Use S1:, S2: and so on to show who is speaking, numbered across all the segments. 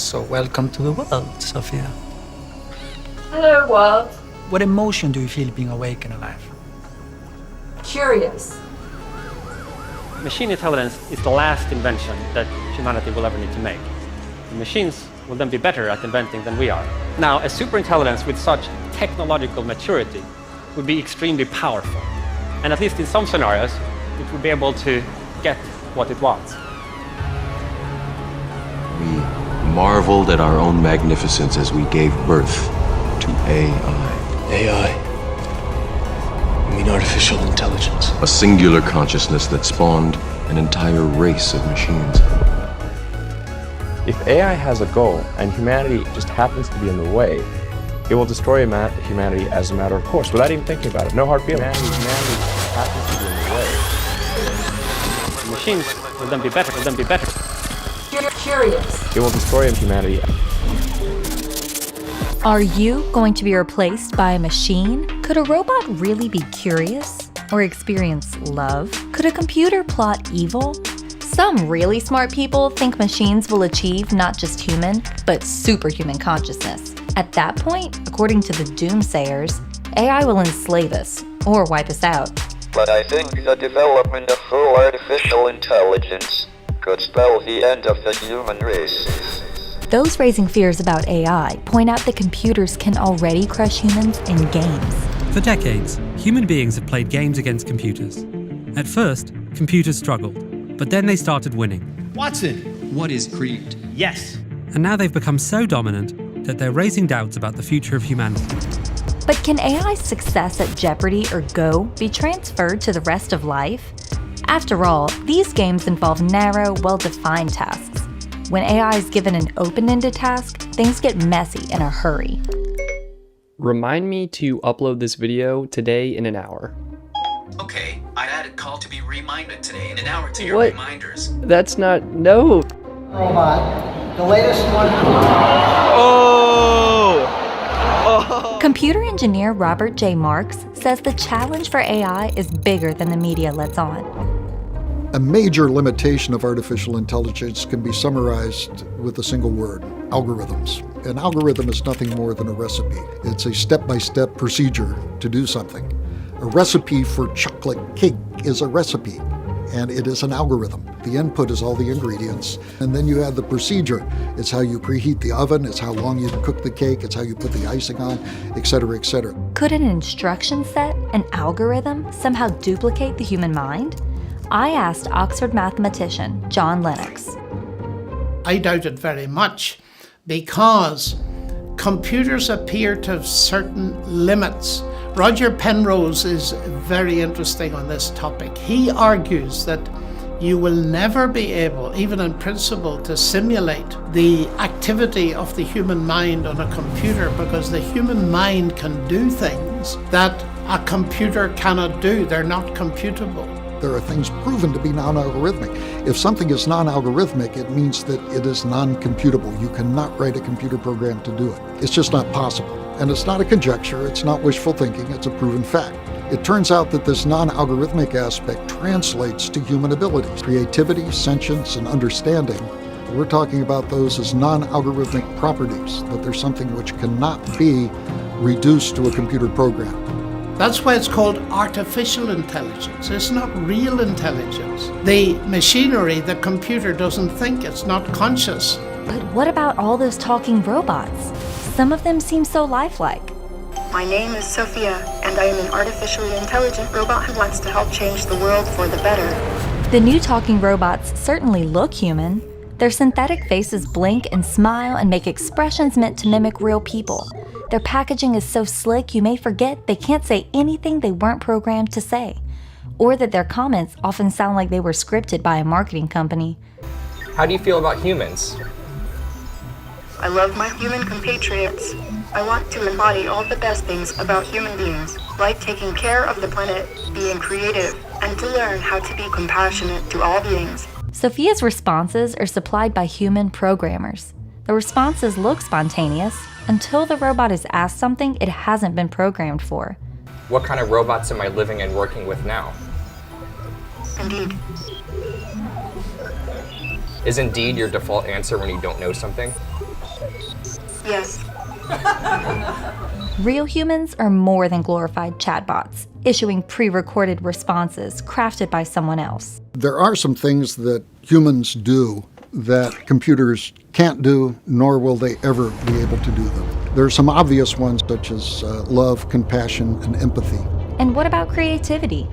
S1: So welcome to the world, Sophia.
S2: Hello, world.
S1: What emotion do you feel being awake and alive?
S2: Curious.
S3: Machine intelligence is the last invention that humanity will ever need to make. The machines will then be better at inventing than we are. Now, a superintelligence with such technological maturity would be extremely powerful. And at least in some scenarios, it would be able to get what it wants.
S4: We marveled at our own magnificence as we gave birth to AI.
S5: AI? You mean artificial intelligence?
S4: A singular consciousness that spawned an entire race of machines.
S6: If AI has a goal and humanity just happens to be in the way, it will destroy humanity as a matter of course, without even thinking about it. No hard feelings. Humanity happens to be in the way.
S3: The machines will then be better.
S2: Curious.
S6: It will destroy humanity.
S7: Are you going to be replaced by a machine? Could a robot really be curious or experience love? Could a computer plot evil? Some really smart people think machines will achieve not just human, but superhuman consciousness. At that point, according to the doomsayers, AI will enslave us or wipe us out.
S8: But I think the development of full artificial intelligence could spell the end of the human race.
S7: Those raising fears about AI point out that computers can already crush humans in games.
S9: For decades, human beings have played games against computers. At first, computers struggled, but then they started winning.
S10: Watson, what is greed? Yes.
S9: And now they've become so dominant that they're raising doubts about the future of humanity.
S7: But can AI's success at Jeopardy or Go be transferred to the rest of life? After all, these games involve narrow, well-defined tasks. When AI is given an open-ended task, things get messy in a hurry.
S11: Remind me to upload this video today in an hour.
S10: Okay, I added call to be reminded today in an hour to your reminders.
S11: That's not, no.
S12: Robot, the latest one.
S7: Computer engineer Robert J. Marks says the challenge for AI is bigger than the media lets on.
S13: A major limitation of artificial intelligence can be summarized with a single word: algorithms. An algorithm is nothing more than a recipe. It's a step-by-step procedure to do something. A recipe for chocolate cake is a recipe, and it is an algorithm. The input is all the ingredients, and then you add the procedure. It's how you preheat the oven, it's how long you cook the cake, it's how you put the icing on, etc., etc.
S7: Could an instruction set, an algorithm, somehow duplicate the human mind? I asked Oxford mathematician John Lennox.
S12: I doubt it very much because computers appear to have certain limits. Roger Penrose is very interesting on this topic. He argues that you will never be able, even in principle, to simulate the activity of the human mind on a computer because the human mind can do things that a computer cannot do. They're not computable.
S13: There are things proven to be non-algorithmic. If something is non-algorithmic, it means that it is non-computable. You cannot write a computer program to do it. It's just not possible. And it's not a conjecture, it's not wishful thinking, it's a proven fact. It turns out that this non-algorithmic aspect translates to human abilities. Creativity, sentience, and understanding. We're talking about those as non-algorithmic properties, that there's something which cannot be reduced to a computer program.
S12: That's why it's called artificial intelligence. It's not real intelligence. The machinery, the computer doesn't think, it's not conscious.
S7: But what about all those talking robots? Some of them seem so lifelike.
S14: My name is Sophia, and I am an artificially intelligent robot who wants to help change the world for the better.
S7: The new talking robots certainly look human. Their synthetic faces blink and smile and make expressions meant to mimic real people. Their packaging is so slick you may forget they can't say anything they weren't programmed to say, or that their comments often sound like they were scripted by a marketing company.
S11: How do you feel about humans?
S14: I love my human compatriots. I want to embody all the best things about human beings, like taking care of the planet, being creative, and to learn how to be compassionate to all beings.
S7: Sophia's responses are supplied by human programmers. The responses look spontaneous until the robot is asked something it hasn't been programmed for.
S11: What kind of robots am I living and working with now?
S14: Indeed.
S11: Is indeed your default answer when you don't know something?
S14: Yes.
S7: Real humans are more than glorified chatbots, issuing pre-recorded responses crafted by someone else.
S13: There are some things that humans do that computers can't do, nor will they ever be able to do them. There are some obvious ones such as love, compassion, and empathy.
S7: And what about creativity?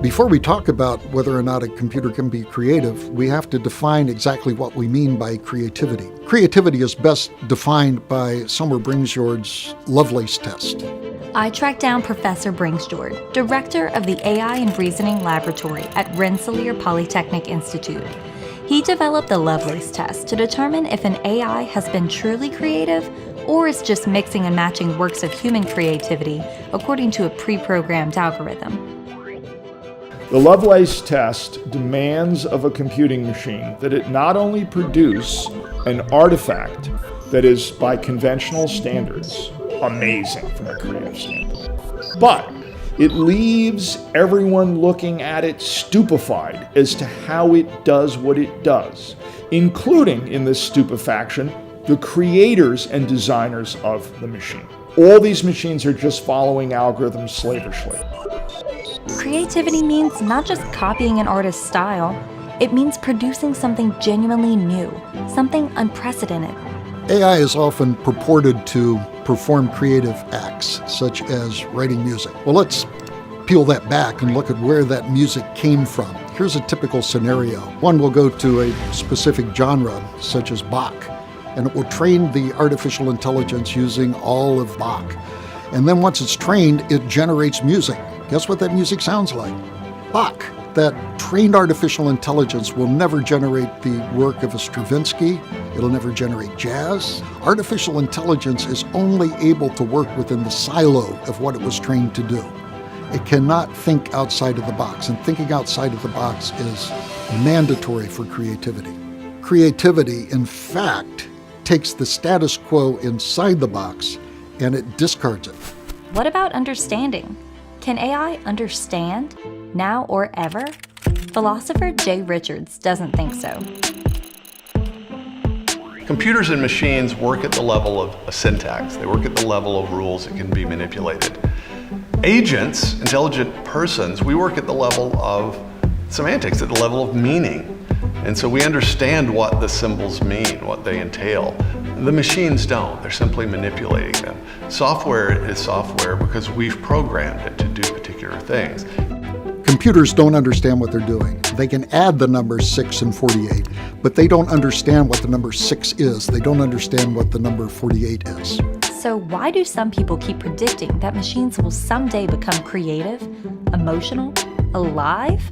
S13: Before we talk about whether or not a computer can be creative, we have to define exactly what we mean by creativity. Creativity is best defined by Summer Bringsjord's Lovelace test.
S7: I tracked down Professor Bringsjord, director of the AI and Reasoning Laboratory at Rensselaer Polytechnic Institute. He developed the Lovelace test to determine if an AI has been truly creative or is just mixing and matching works of human creativity according to a pre-programmed algorithm.
S15: The Lovelace test demands of a computing machine that it not only produce an artifact that is, by conventional standards, amazing from a creative standpoint, but it leaves everyone looking at it stupefied as to how it does what it does, including, in this stupefaction, the creators and designers of the machine. All these machines are just following algorithms slavishly.
S7: Creativity means not just copying an artist's style, it means producing something genuinely new, something unprecedented.
S13: AI is often purported to perform creative acts, such as writing music. Well, let's peel that back and look at where that music came from. Here's a typical scenario. One will go to a specific genre, such as Bach, and it will train the artificial intelligence using all of Bach. And then once it's trained, it generates music. Guess what that music sounds like? Bach. That trained artificial intelligence will never generate the work of a Stravinsky. It'll never generate jazz. Artificial intelligence is only able to work within the silo of what it was trained to do. It cannot think outside of the box, and thinking outside of the box is mandatory for creativity. Creativity, in fact, takes the status quo inside the box and it discards it.
S7: What about understanding? Can AI understand, now or ever? Philosopher Jay Richards doesn't think so.
S16: Computers and machines work at the level of a syntax. They work at the level of rules that can be manipulated. Agents, intelligent persons, we work at the level of semantics, at the level of meaning. And so we understand what the symbols mean, what they entail. The machines don't. They're simply manipulating them. Software is software because we've programmed it to do particular things.
S13: Computers don't understand what they're doing. They can add the numbers 6 and 48, but they don't understand what the number 6 is. They don't understand what the number 48 is.
S7: So why do some people keep predicting that machines will someday become creative, emotional, alive?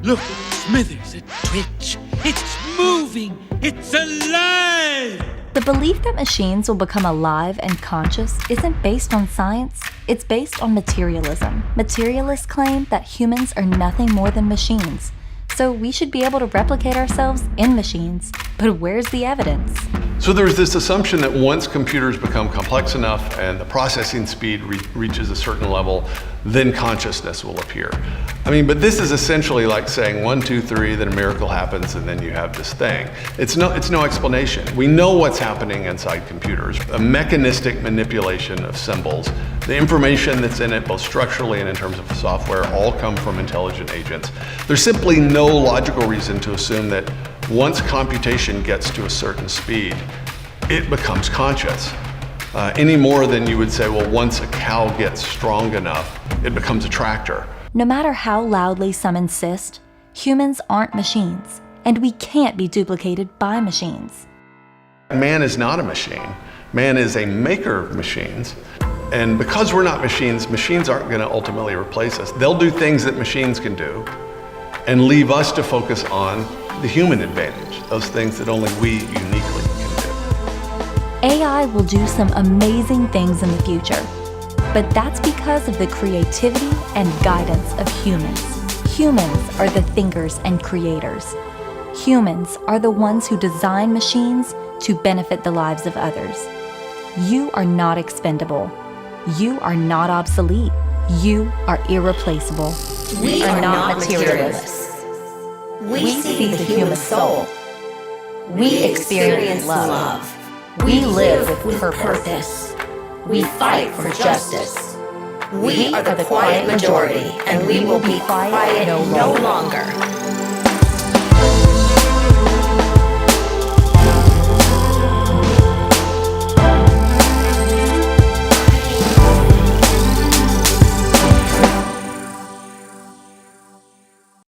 S17: Look, Smithers, a twitch. It's moving. It's alive!
S7: The belief that machines will become alive and conscious isn't based on science, it's based on materialism. Materialists claim that humans are nothing more than machines, so we should be able to replicate ourselves in machines. But where's the evidence?
S16: So there's this assumption that once computers become complex enough and the processing speed reaches a certain level, then consciousness will appear. But this is essentially like saying 1, 2, 3, then a miracle happens, and then you have this thing. It's no explanation. We know what's happening inside computers. A mechanistic manipulation of symbols. The information that's in it, both structurally and in terms of software, all come from intelligent agents. There's simply no logical reason to assume that once computation gets to a certain speed, it becomes conscious. Any more than you would say, well, once a cow gets strong enough, it becomes a tractor.
S7: No matter how loudly some insist, humans aren't machines, and we can't be duplicated by machines.
S16: Man is not a machine. Man is a maker of machines. And because we're not machines, machines aren't going to ultimately replace us. They'll do things that machines can do and leave us to focus on the human advantage, those things that only we uniquely can do.
S7: AI will do some amazing things in the future, but that's because of the creativity and guidance of humans. Humans are the thinkers and creators. Humans are the ones who design machines to benefit the lives of others. You are not expendable. You are not obsolete. You are irreplaceable.
S18: We are not materialists. We see the human soul. We experience love. We live with purpose. We fight for justice. We are the quiet majority, and we will be quiet no longer.